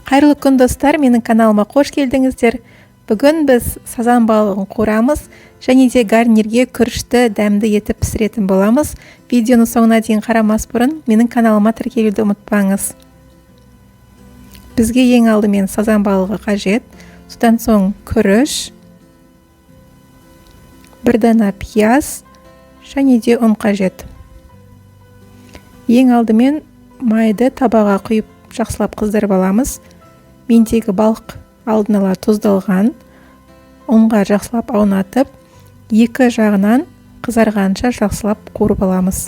Қайырлы күн достар, менің каналыма қош келдіңіздер. Бүгін біз сазан балығын қуырамыз және де гарнирге күрішті дәмді етіп пісіретін боламыз. Видеоны соңына дейін қарамас бұрын менің каналыма тіркелуді ұмытпаңыз. Бізге ең алдымен сазан балығы қажет. Содан соң күріш, бір дана пияз және де ұн қажет. Ең алдымен майды табаға құйып жақсылап қыздырып аламыз. Мендегі балық алдын ала тұздалған. Ұнға жақсылап аунатып, екі жағынан қызарғанша жақсылап қуырып аламыз.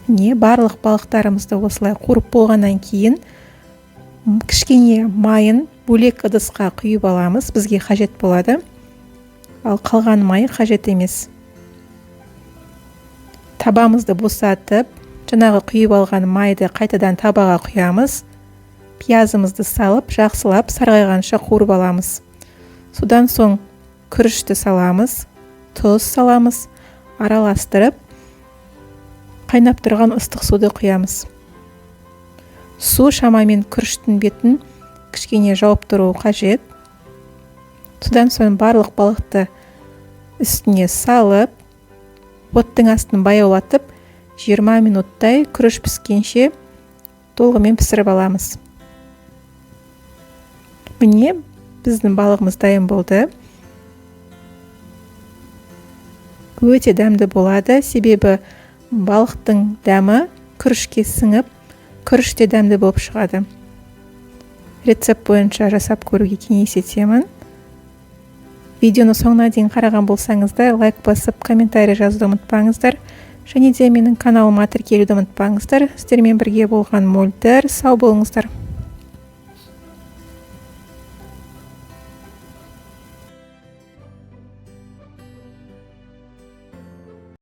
Барлық балықтарымызды осылай қуырып болғаннан кейін кішкене майын бөлек ыдысқа құйып аламыз. Бізге қажет болады. Ал қалған май қажет емес. Табамызды босатып, жаңағы құйып алған майды қайтадан табаға құямыз. Пиязымызды салып, жақсылап сарғайғанша қуырып аламыз. Содан соң күрішті саламыз, тұз саламыз, араластырып, қайнап тұрған ыстық суды құямыз. Су шамамен күріштің бетін кішкене жауып тұру қажет. Содан соң барлық балықты үстіне салып, оттың астын баяулатып, 20 минуттай күріш піскенше толығымен пісіріп аламыз. Міне, біздің балығымыз дайын болды. Өте дәмді болады, себебі балықтың дәмі күрішке сіңіп, күріш те дәмді болып шығады. Рецепт бойынша жасап көруге кеңес етемін. Видеоны соңына дейін қараған болсаңыздар, лайк басып, комментарий жазуды ұмытпаңыздар. Және де менің каналыма тіркелуді ұмытпаңыздар. Сіздермен бірге болған Мөлдір. Сау болыңыздар.